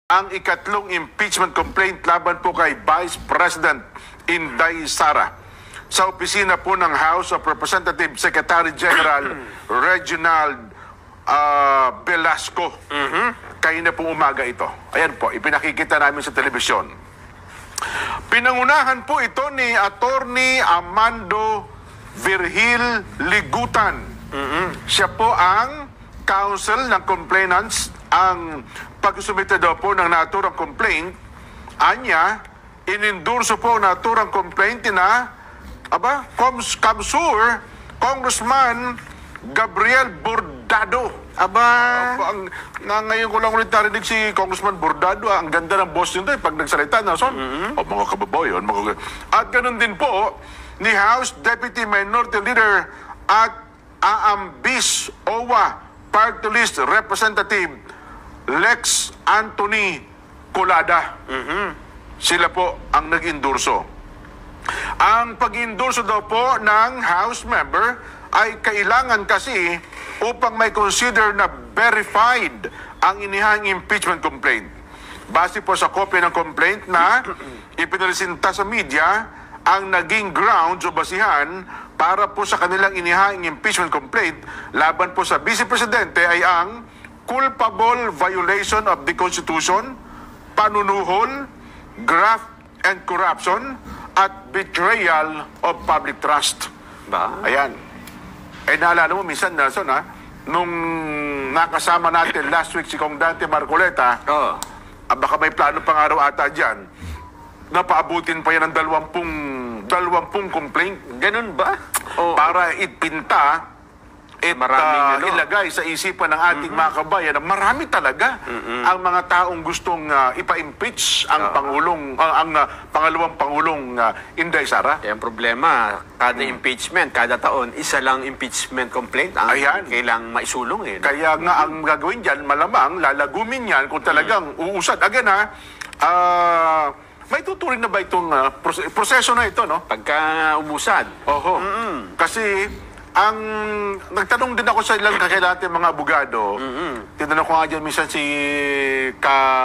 ang ikatlong impeachment complaint laban po kay Vice President Inday Sara sa opisina po ng House of Representatives Secretary General Reginald Velasco. Kaina pong umaga ito. Ayan po, ipinakikita namin sa telebisyon. Pinangunahan po ito ni Attorney Amando Virgil Ligutan. Siya po ang counsel ng complainants. Ang pag-sumite daw po ng naturang complaint, anya, inendurso po ang naturang complaint na Kamsur, Congressman Gabriel Bordado. Ngayon ko lang ulit narinig si Congressman Bordado. Ang ganda ng boss nito pag nagsalita na son. Mga kababayan. At ganun din po ni House Deputy Minority Leader at Aambis OWA Party List Representative Lex Anthony Colada. Sila po ang nag-endurso. Ang pag-endurso daw po ng House member ay kailangan kasi upang may consider na verified ang inihang impeachment complaint. Base po sa kopya ng complaint na ipinalisinta sa media, ang naging grounds o basihan para po sa kanilang inihang impeachment complaint laban po sa Vice Presidente ay ang culpable violation of the Constitution, panunuhol, graft and corruption, at betrayal of public trust. Ayan. Naalala mo, minsan, Nelson, nung nakasama natin last week si Kong Dante Marcoleta, baka may plano pang araw ata dyan, napaabutin pa yan ng 20 complaint. Ganun ba? Para ipinta ilagay sa isipan ng ating mga kabayan na marami talaga ang mga taong gustong ipa-impeach ang pangalawang Pangulong Inday Sara. Ang problema, kada impeachment, kada taon, isa lang impeachment complaint ang kailangang maisulong. Kaya nga ang gagawin dyan, malamang lalagumin yan kung talagang uusad. Again may tuturing na ba itong proseso na ito, no? Pagka umusad. Kasi ang nagtanong din ako sa ilang kakilate mga abogado. Tinanong ko nga dyan minsan si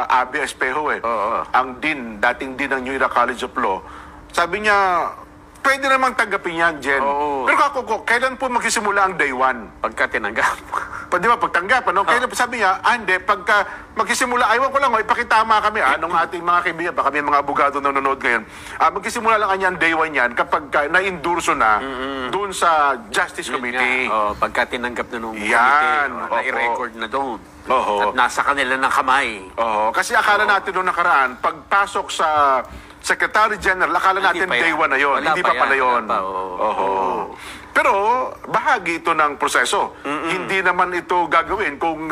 Abi Espejo ang dating dean ng New Era College of Law. Sabi niya, pwede namang tanggapin yan, Jen. Pero kailan po magsisimula ang day one? Pagka tinanggap. Di ba, pagtanggap, Kailan, sabi niya, hindi, pagka magsisimula, aywan ko lang, ipakitama kami, nung ating mga kaibigan, baka may mga abogado na nanonood ngayon. Magsisimula lang yan, day one yan, kapag na-endurso na, doon sa Justice Committee. Pagka tinanggap na nung committee, na-i-record na doon. At nasa kanila ng kamay. Kasi akala natin noong nakaraan, pagpasok sa Secretary General, akala natin day one na yun. Hindi pa pala yun. Pero bahagi ito ng proseso. Hindi naman ito gagawin kung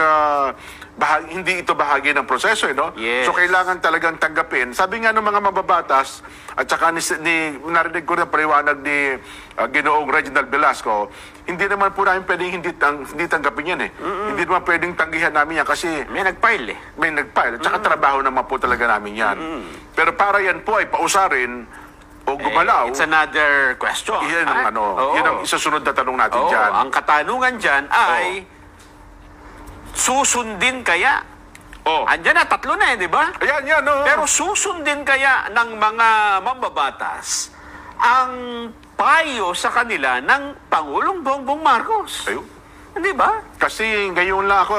hindi ito bahagi ng proseso. So kailangan talagang tanggapin. Sabi nga ng mga mababatas, at saka narinig ko na paliwanag ni Ginoong Reginald Velasco, hindi naman po namin pwedeng hindi tanggapin yan. Hindi naman pwedeng tanggihan namin yan kasi may nag-file May nag-file. At saka trabaho naman po talaga namin yan. Pero para yan po ay pausarin o gumalaw. It's another question. Yan ang isusunod na tanong natin dyan. Ang katanungan dyan ay susundin kaya? Andyan na, 3 na di ba? Ayan. Pero susundin kaya ng mga mambabatas ang payo sa kanila ng Pangulong Bongbong Marcos? Hindi ba? Kasi ngayon lang ako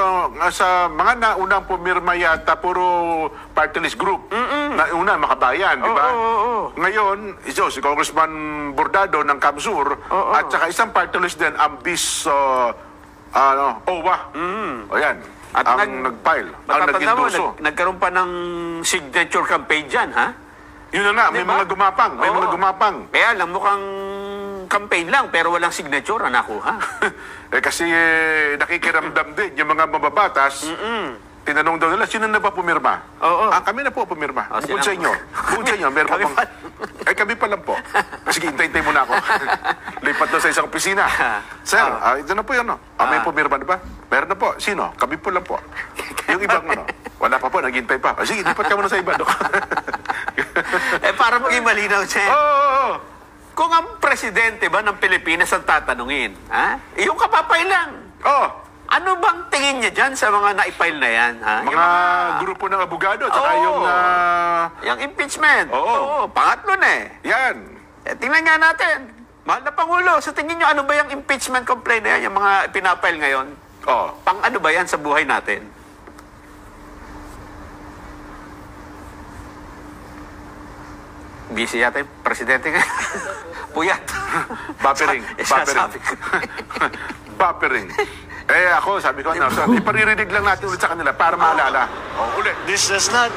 sa mga naunang pumirma yata puro party list group. Nauna makabayan, di ba? Ngayon, si Congressman Bordado ng Kamsur at saka isang party list din, Ambis OWA. Ayan. At ang nag-file. Ang nag-endorso. Nagkaroon pa ng signature campaign dyan, ha? Yun na, may mga gumapang. May mga gumapang. Kaya lang, mukhang campaign lang, pero walang signature na nakuha. Kasi nakikiramdam din yung mga mababatas. Tinanong daw nila, sino na ba pumirma? Kami na po pumirma. Bukod sa inyo. Meron pa bang... kami pa lang po. Sige, hintay muna ako. Lipat na sa isang opisina. Sir, ito na po yun. May pumirma na ba? Meron na po. Sino? Kami po lang po. Yung ibang wala pa po, naghintay pa. Sige, lipat ka muna sa iba. Para maging malinaw siya. Kung ang presidente ba ng Pilipinas ang tatanungin, yung kapapay lang. Ano bang tingin niya dyan sa mga naipile na yan? Ha? Mga grupo ng abogado, tsaka Oo. yung... Yung impeachment. Oo. Pangatlo na eh. yan. Tingnan nga natin. Mahal na Pangulo, sa tingin nyo, ano ba yung impeachment complaint na yan? Yung mga pinapile ngayon? Oh. Pang ano ba yan sa buhay natin? Busy yata yung presidente nga. Puyat. Buffering. Sabi ko. Buffering. Ako, sabi ko, iparirinig lang natin ulit sa kanila para maalala. Ulit. This does not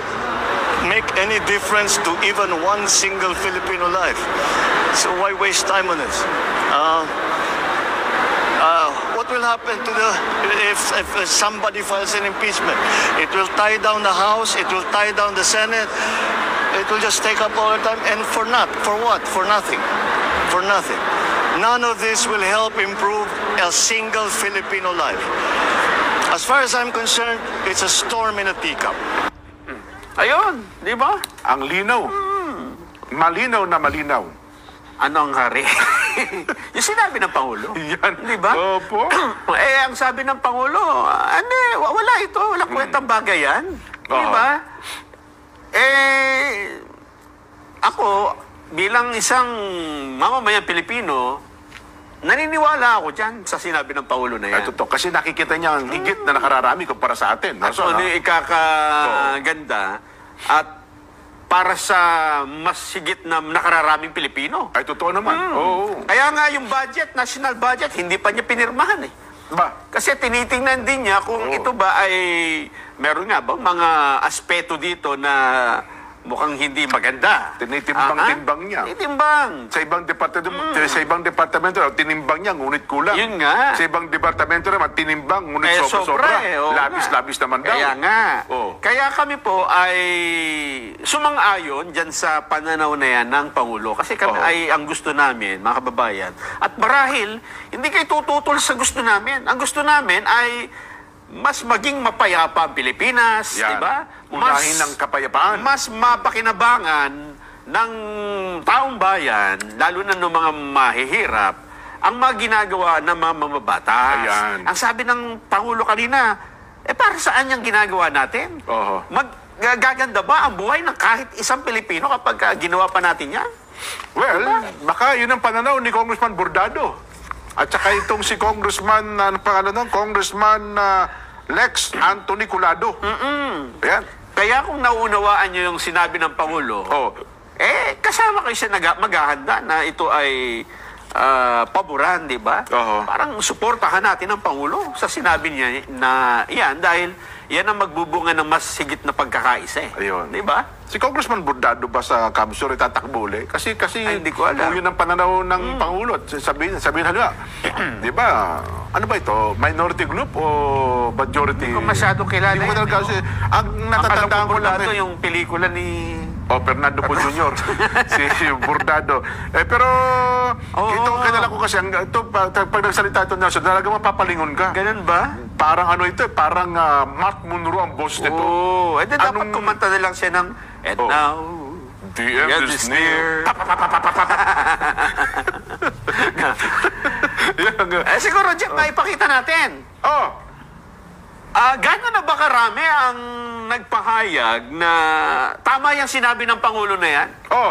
make any difference to even one single Filipino life. So why waste time on this? What will happen to if somebody files an impeachment? It will tie down the House. It will tie down the Senate. It will just take up all the time. And for what? For nothing. For nothing. None of this will help improve a single Filipino life. As far as I'm concerned, it's a storm in a teacup. Ayun, di ba? Ang linaw. Malinaw na malinaw. Ano ang hari? Yung sinabi ng Pangulo. Yan. Di ba? Opo. Ang sabi ng Pangulo, wala ito. Walang kwentang bagay yan. Di ba? Ako, bilang isang mamamayang Pilipino, naniniwala ako dyan sa sinabi ng Pangulo na yan. Ay, totoo. Kasi nakikita niya ang higit na nakararami kumpara sa atin. At ano yung ikakaganda at para sa mas higit na nakararaming Pilipino. Ay, totoo naman. Oo. Kaya nga yung budget, national budget, hindi pa niya pinirmahan eh. Ba? Kasi tinitingnan din niya kung ito ba ay meron nga bang mga aspeto dito na mukhang hindi maganda. Tinitimbang-timbang niya. Tinimbang. Sa ibang departamento, tinimbang niya, ngunit kulang. Yun nga. Sa ibang departamento naman, tinimbang, ngunit sobra-sobra. Labis-labis naman daw. Kaya nga. Oh. Kaya kami po ay sumang-ayon dyan sa pananaw na yan ng Pangulo. Kasi kami ay ang gusto namin, mga kababayan. At marahil, hindi kayo tututol sa gusto namin. Ang gusto namin ay mas maging mapayapa ang Pilipinas, di ba? Unahin ng kapayapaan. Mas mapakinabangan ng taong bayan, lalo na ng mga mahihirap, ang mga ginagawa ng mga mamabatas. Ayan. Ang sabi ng Pangulo kanina, para saan yung ginagawa natin? Oho. Gaganda ba ang buhay ng kahit isang Pilipino kapag ginawa pa natin yan? Well, baka yun ang pananaw ni Congressman Bordado. At saka itong si Congressman, Congressman Lex Anthony Colado. Ayan. Kaya kung naunawaan nyo yung sinabi ng Pangulo, kasama kayo siya maghahanda na ito ay paboran, di ba? Parang suportahan natin ang Pangulo sa sinabi niya na yan dahil yan ang magbubunga ng mas higit na pagkakaisa eh. Ayun. Di ba? Si Congressman Bordado ba sa Kamsur tatakbo uli? Kasi Ay, hindi ko alam. kung yun ang pananaw ng Pangulo. At sabihin halwa, di ba, ano ba ito? Minority group o majority? Hindi ko masyadong kilala Hindi ko yan, talaga kasi, ang natatandaan ko lang yung pelikula ni... Fernando po Jr. si Bordado. Pero, ito ang kilala ko kasi, pag nagsalita ito, Nelson, talaga mapapalingon ka. Ganun ba? Parang ano ito, parang Mark Monroe ang boss nito. Dapat kumanta na lang siya ng And now, the end is near. Siguro, Jeff, maipakita natin. Gano'n na ba karami ang nagpahayag na tama yung sinabi ng Pangulo na yan?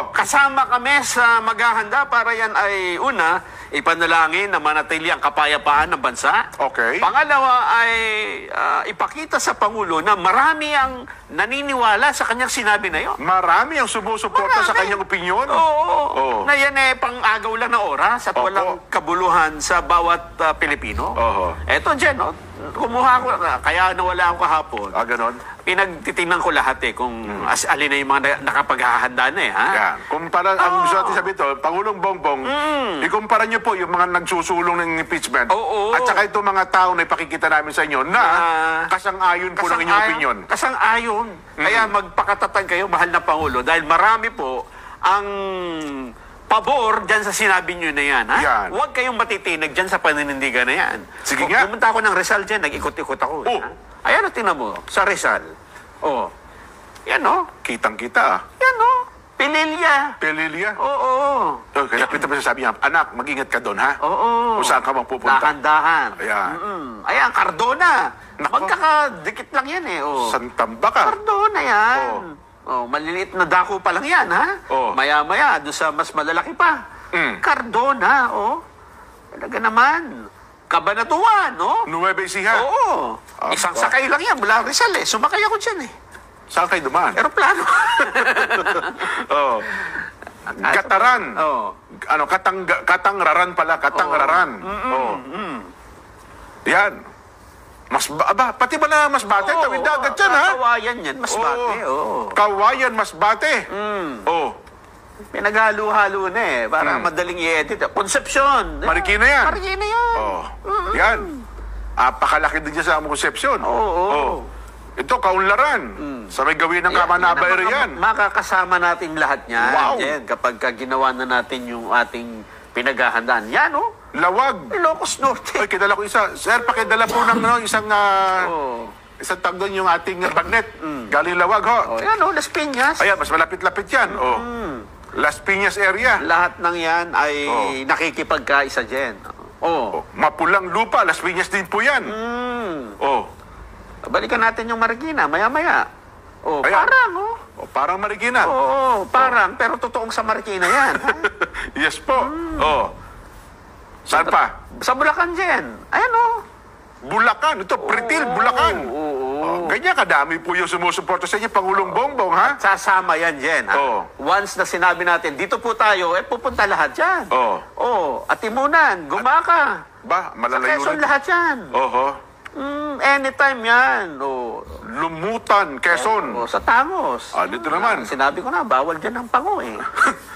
Kasama kami sa maghahanda para yan ay una, ipanalangin na manatili ang kapayapaan ng bansa. Okay. Pangalawa ay ipakita sa Pangulo na marami ang naniniwala sa kanyang sinabi na yun. Marami ang sumusuporta sa kanyang opinyon. Oo. Na yan pang-agaw lang na oras at walang kabuluhan sa bawat Pilipino. Eto dyan, kumuha ko, kaya nawala ako kahapon. Ganon? Pinagtitingnan ko lahat kung alin na yung mga nakapaghahanda na ha? Yan. Kumpara, ang gusto natin sabihin ito, Pangulong Bongbong, ikumpara niyo po yung mga nagsusulong ng impeachment. At saka itong mga tao na ipakikita namin sa inyo na kasang-ayon po ng inyong opinyon. Kasang-ayon. Kaya magpakatatag kayo, mahal na Pangulo, dahil marami po ang pabor dyan sa sinabi nyo na yan, ha? Yan. Huwag kayong matitinag dyan sa paninindigan na yan. Sige nga. Pumunta ako ng Rizal dyan, nag-ikot-ikot ako. Ayan, tingnan mo, sa Rizal. Yan, Kitang-kita. Yan, Pililya. Pelilya. Oo. Oh, kaya nakita mo sabi niya, anak, mag-ingat ka doon, ha? Oo. Kung saan ka mang pupunta. Dahan-dahan. Ayan. Ayan, Cardona. Nako. Magkakadikit lang yan eh. Oh. Santamba ka. Cardona yan. Oh, maliliit na dako pa lang yan, ha? Oh. Maya-maya, doon sa mas malalaki pa. Cardona, oh. Talaga naman. Kabanatuan, no? Nueva Ecija. Oo. Isang sakay lang yan mula Rizal eh. Sumakay ako dyan eh. Saan kayo dumaan? Aeroplano. Oh. Gataran. Oo. Ano, Katangraran pala, Katangraran. Oh. Yan. Pati ba na Masbate? Tawid dagat yan, ha? Kawayan yan, Masbate. Oo. Kawayan, Masbate. Oh. Pinaghalo-halo na eh. Para madaling i-edit. Concepcion. Marikina yan. Marikina yan. Oh. Yan. Pakalaki din dyan sa Concepcion. Oo. Oh. Ito, Kaunlaran. Sa may gawin ng Kamanaba area yan. Makakasama natin lahat niyan. Wow. Yan, kapag ginawa na natin yung ating pinaghahandaan. Yan, oh. Lawag. Ilocos Norte. Ay, kidala ko isa. Sir, pakidala po ng isang isang tag doon yung ating bagnet. Galing Lawag, ho. Oh, yan, oh. Las Piñas. Ayan, mas malapit-lapit yan. Oh. Las Piñas area. Lahat ng yan ay nakikipagkaisa dyan. Oh. Mapulang lupa, Las Piñas din po yan. Oh. Balikan natin yung Marikina, maya-maya. Oh, Ayan. parang, oh. Oh, parang Marikina. Oo, parang. Pero totoong sa Marikina yan. Ha? Yes po. Oh. Saan pa? Sa Bulacan dyan. Ayan, oh. Bulacan. Ito, Pritil, Bulacan. Oh, ganyan kadami po yung sumusuporta sa inyo, Pangulong Bongbong, ha? Sasama yan dyan. Ha? Oo. Once na sinabi natin, dito po tayo, pupunta lahat dyan. Oo. Oh, Atimunan, Gumaka. Ba, Sa malalayo Quezon rin. lahat yan. Oho. Anytime yan. Oh. Lumutan, Quezon. Oh, sa Tangos. Dito naman. Sinabi ko na, bawal dyan ang pango eh.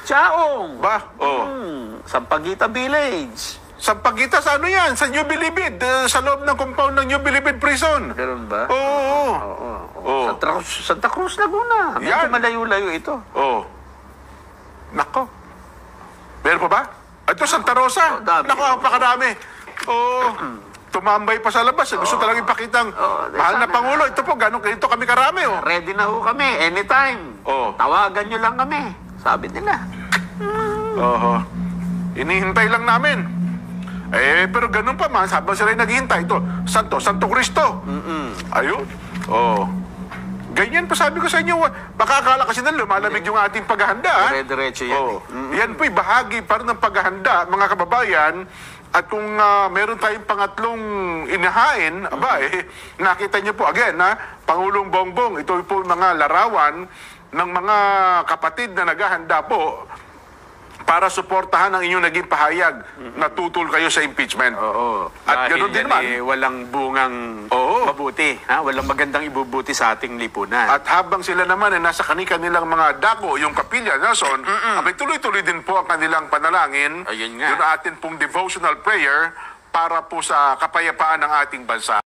Chaong. Ba? Oh. Sampaguita Village. Sampaguita sa ano yan? Sa New Bilibid. Sa loob ng compound ng New Bilibid Prison. Ganun ba? Oo. Oo. Santa Cruz, Laguna. Medyo Yan. malayo-layo ito. Oo. Nako. Meron pa ba? Ito, Santa Rosa. dami. Nako, napakarami. Oo. Tumambay pa sa labas. Gusto talagang ipakitang mahal na sana. Pangulo. Ito po, ganito kami karami. Oh. Ready na ho kami, anytime. Oo. Tawagan nyo lang kami. Sabi nila. Oho. Inihintay lang namin. Pero ganun pa man, habang sila naghihintay, ito, Santo Cristo. Ayun. Oh. Ganyan pa sabi ko sa inyo, baka akala kasi na lumalamig yung ating paghahanda. Dire-diretso yan. Oh. Yan po'y bahagi para ng paghahanda, mga kababayan. At kung meron tayong pangatlong inahain, nakita niyo po again, Pangulong Bongbong, ito po yung mga larawan ng mga kapatid na naghahanda po para suportahan ang inyong naging pahayag na tutol kayo sa impeachment. Oo. At Dahil ganoon din yan naman. walang bungang mabuti. Ha? Walang magandang ibubuti sa ating lipunan. At habang sila naman ay nasa kanilang mga dako, yung kapilya, Nelson, abay tuloy-tuloy din po ang kanilang panalangin. Ayun nga. Yung atin pong devotional prayer para po sa kapayapaan ng ating bansa.